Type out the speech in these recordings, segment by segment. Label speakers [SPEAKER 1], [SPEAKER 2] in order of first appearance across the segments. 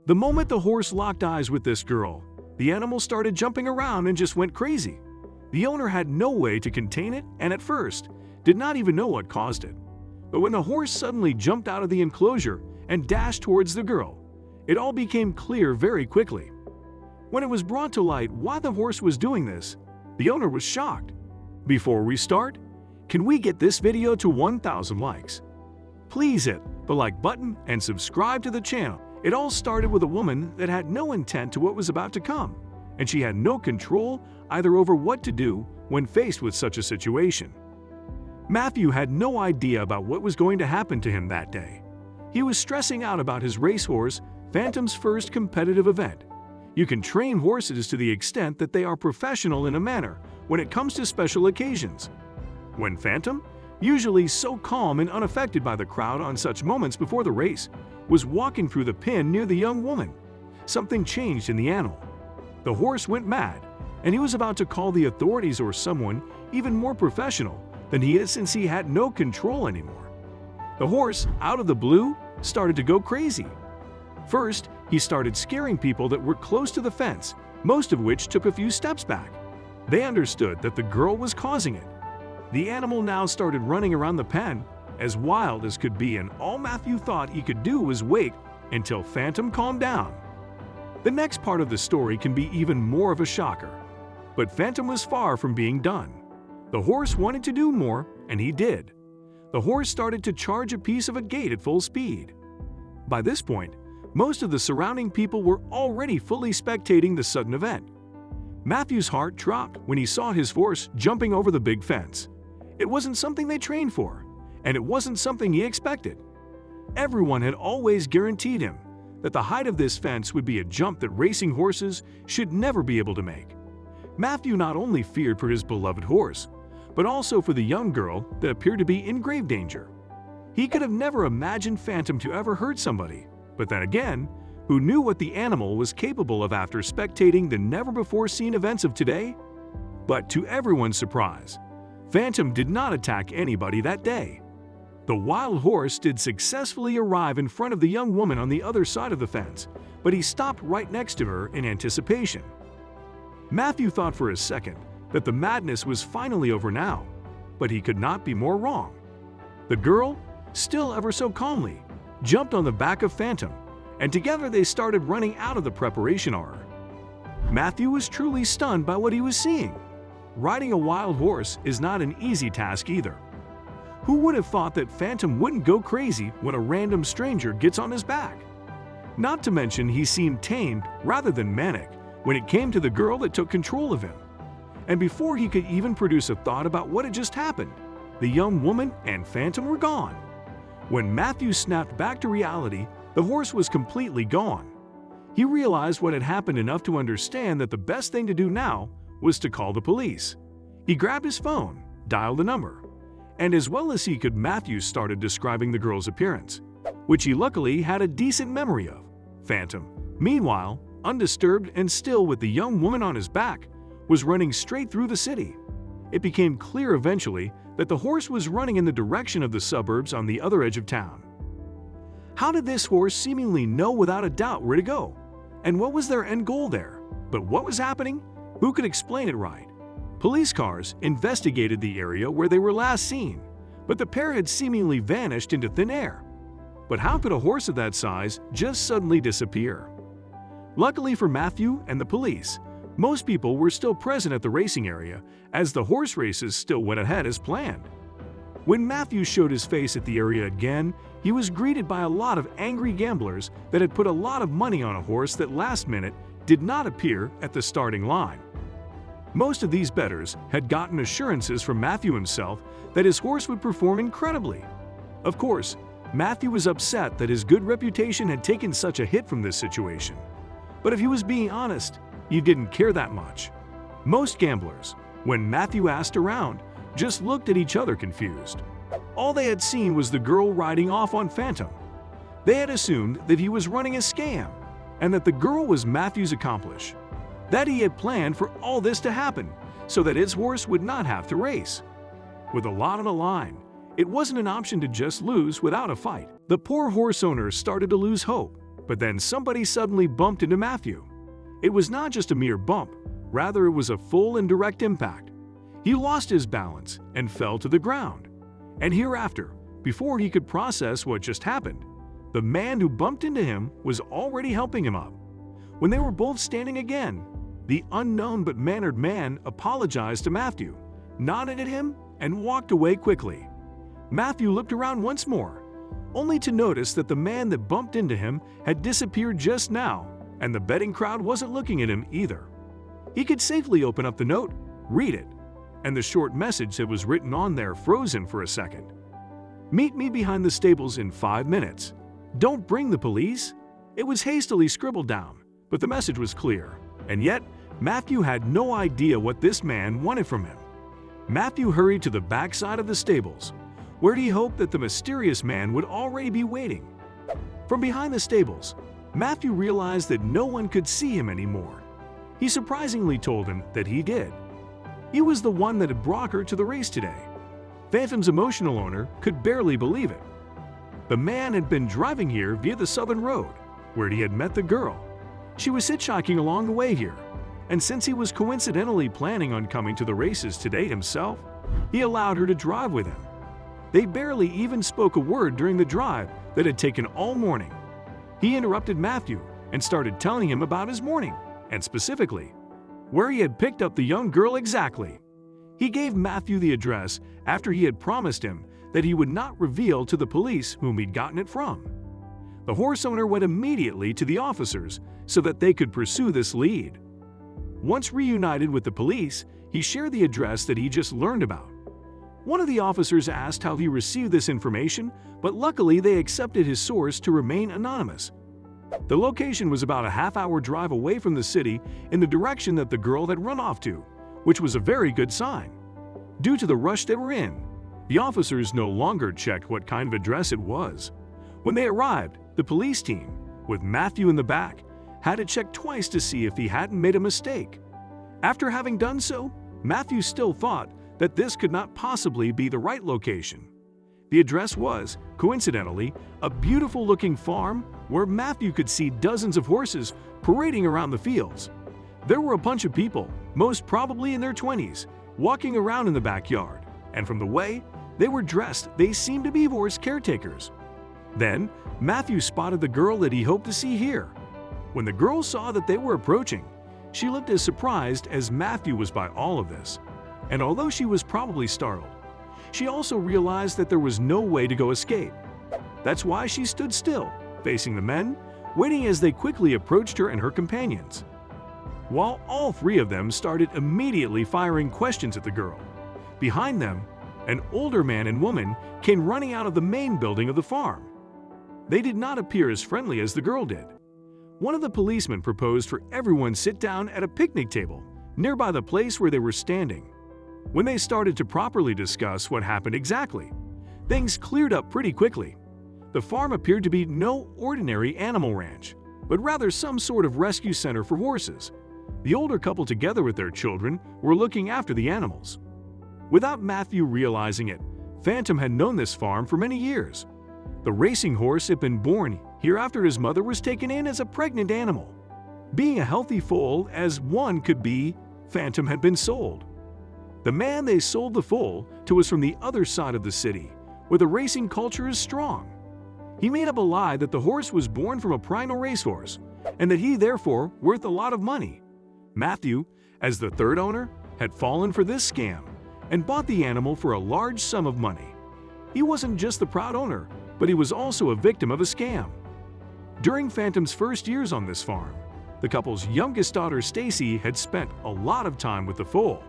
[SPEAKER 1] The moment the horse locked eyes with this girl, the animal started jumping around and just went crazy. The owner had no way to contain it and at first did not even know what caused it. But when the horse suddenly jumped out of the enclosure and dashed towards the girl, it all became clear very quickly. When it was brought to light why the horse was doing this, the owner was shocked. Before we start, can we get this video to 1,000 likes? Please hit the like button and subscribe to the channel. It all started with a woman that had no intent to what was about to come, and she had no control either over what to do when faced with such a situation. Matthew had no idea about what was going to happen to him that day. He was stressing out about his racehorse, Phantom's first competitive event. You can train horses to the extent that they are professional in a manner when it comes to special occasions. When Phantom, usually so calm and unaffected by the crowd on such moments before the race, was walking through the pen near the young woman, something changed in the animal. The horse went mad, and he was about to call the authorities or someone even more professional than he is since he had no control anymore. The horse, out of the blue, started to go crazy. First, he started scaring people that were close to the fence, most of which took a few steps back. They understood that the girl was causing it. The animal now started running around the pen, as wild as could be, and all Matthew thought he could do was wait until Phantom calmed down. The next part of the story can be even more of a shocker. But Phantom was far from being done. The horse wanted to do more, and he did. The horse started to charge a piece of a gate at full speed. By this point, most of the surrounding people were already fully spectating the sudden event. Matthew's heart dropped when he saw his horse jumping over the big fence. It wasn't something they trained for, and it wasn't something he expected. Everyone had always guaranteed him that the height of this fence would be a jump that racing horses should never be able to make. Matthew not only feared for his beloved horse, but also for the young girl that appeared to be in grave danger. He could have never imagined Phantom to ever hurt somebody, but then again, who knew what the animal was capable of after spectating the never-before-seen events of today? But to everyone's surprise, Phantom did not attack anybody that day. The wild horse did successfully arrive in front of the young woman on the other side of the fence, but he stopped right next to her in anticipation. Matthew thought for a second that the madness was finally over now, but he could not be more wrong. The girl, still ever so calmly, jumped on the back of Phantom, and together they started running out of the preparation hour. Matthew was truly stunned by what he was seeing. Riding a wild horse is not an easy task either. Who would have thought that Phantom wouldn't go crazy when a random stranger gets on his back? Not to mention he seemed tamed rather than manic when it came to the girl that took control of him. And before he could even produce a thought about what had just happened, the young woman and Phantom were gone. When Matthew snapped back to reality, the horse was completely gone. He realized what had happened enough to understand that the best thing to do now was to call the police. He grabbed his phone, dialed the number, and as well as he could, Matthew started describing the girl's appearance, which he luckily had a decent memory of. Phantom, meanwhile, undisturbed and still with the young woman on his back, was running straight through the city. It became clear eventually that the horse was running in the direction of the suburbs on the other edge of town. How did this horse seemingly know without a doubt where to go? And what was their end goal there? But what was happening? Who could explain it right? Police cars investigated the area where they were last seen, but the pair had seemingly vanished into thin air. But how could a horse of that size just suddenly disappear? Luckily for Matthew and the police, most people were still present at the racing area as the horse races still went ahead as planned. When Matthew showed his face at the area again, he was greeted by a lot of angry gamblers that had put a lot of money on a horse that last minute did not appear at the starting line. Most of these bettors had gotten assurances from Matthew himself that his horse would perform incredibly. Of course, Matthew was upset that his good reputation had taken such a hit from this situation. But if he was being honest, he didn't care that much. Most gamblers, when Matthew asked around, just looked at each other confused. All they had seen was the girl riding off on Phantom. They had assumed that he was running a scam, and that the girl was Matthew's accomplice. That he had planned for all this to happen, so that his horse would not have to race. With a lot on the line, it wasn't an option to just lose without a fight. The poor horse owners started to lose hope. But then somebody suddenly bumped into Matthew. It was not just a mere bump, rather it was a full and direct impact. He lost his balance and fell to the ground. And hereafter, before he could process what just happened, the man who bumped into him was already helping him up. When they were both standing again, the unknown but mannered man apologized to Matthew, nodded at him, and walked away quickly. Matthew looked around once more, only to notice that the man that bumped into him had disappeared just now, and the betting crowd wasn't looking at him either. He could safely open up the note, read it, and the short message that was written on there frozen for a second. "Meet me behind the stables in 5 minutes. Don't bring the police." It was hastily scribbled down, but the message was clear, and yet Matthew had no idea what this man wanted from him. Matthew hurried to the backside of the stables, where he hoped that the mysterious man would already be waiting. From behind the stables, Matthew realized that no one could see him anymore. He surprisingly told him that he did. He was the one that had brought her to the race today. Phantom's emotional owner could barely believe it. The man had been driving here via the southern road, where he had met the girl. She was hitchhiking along the way here, and since he was coincidentally planning on coming to the races today himself, he allowed her to drive with him. They barely even spoke a word during the drive that had taken all morning. He interrupted Matthew and started telling him about his morning, and specifically, where he had picked up the young girl exactly. He gave Matthew the address after he had promised him that he would not reveal to the police whom he'd gotten it from. The horse owner went immediately to the officers so that they could pursue this lead. Once reunited with the police, he shared the address that he just learned about. One of the officers asked how he received this information, but luckily they accepted his source to remain anonymous. The location was about a half-hour drive away from the city in the direction that the girl had run off to, which was a very good sign. Due to the rush they were in, the officers no longer checked what kind of address it was. When they arrived, the police team, with Matthew in the back, had to check twice to see if he hadn't made a mistake. After having done so, Matthew still thought that this could not possibly be the right location. The address was, coincidentally, a beautiful-looking farm where Matthew could see dozens of horses parading around the fields. There were a bunch of people, most probably in their 20s, walking around in the backyard, and from the way they were dressed, they seemed to be horse caretakers. Then, Matthew spotted the girl that he hoped to see here. When the girl saw that they were approaching, she looked as surprised as Matthew was by all of this. And although she was probably startled, she also realized that there was no way to go escape. That's why she stood still, facing the men, waiting as they quickly approached her and her companions. While all three of them started immediately firing questions at the girl, behind them, an older man and woman came running out of the main building of the farm. They did not appear as friendly as the girl did. One of the policemen proposed for everyone sit down at a picnic table nearby the place where they were standing. When they started to properly discuss what happened exactly, things cleared up pretty quickly. The farm appeared to be no ordinary animal ranch, but rather some sort of rescue center for horses. The older couple, together with their children, were looking after the animals. Without Matthew realizing it, Phantom had known this farm for many years. The racing horse had been born here after his mother was taken in as a pregnant animal. Being a healthy foal as one could be, Phantom had been sold. The man they sold the foal to was from the other side of the city, where the racing culture is strong. He made up a lie that the horse was born from a Prino racehorse, and that he therefore worth a lot of money. Matthew, as the third owner, had fallen for this scam and bought the animal for a large sum of money. He wasn't just the proud owner, but he was also a victim of a scam. During Phantom's first years on this farm, the couple's youngest daughter Stacy had spent a lot of time with the foal.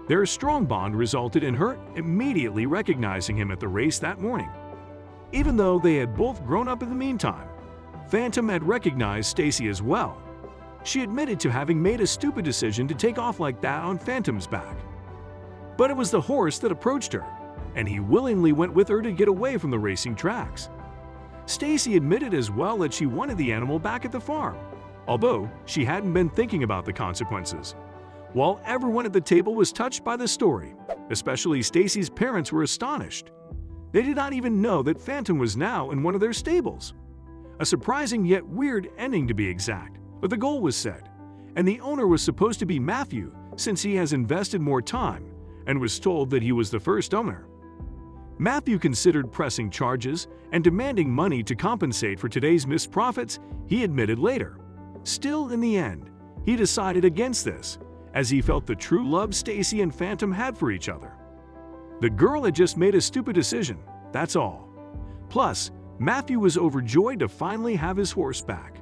[SPEAKER 1] Their strong bond resulted in her immediately recognizing him at the race that morning. Even though they had both grown up in the meantime, Phantom had recognized Stacy as well. She admitted to having made a stupid decision to take off like that on Phantom's back. But it was the horse that approached her, and he willingly went with her to get away from the racing tracks. Stacy admitted as well that she wanted the animal back at the farm, although she hadn't been thinking about the consequences. While everyone at the table was touched by the story, especially Stacy's parents were astonished. They did not even know that Phantom was now in one of their stables. A surprising yet weird ending to be exact, but the goal was set, and the owner was supposed to be Matthew since he has invested more time and was told that he was the first owner. Matthew considered pressing charges and demanding money to compensate for today's missed profits, he admitted later. Still, in the end, he decided against this, as he felt the true love Stacy and Phantom had for each other. The girl had just made a stupid decision, that's all. Plus, Matthew was overjoyed to finally have his horse back.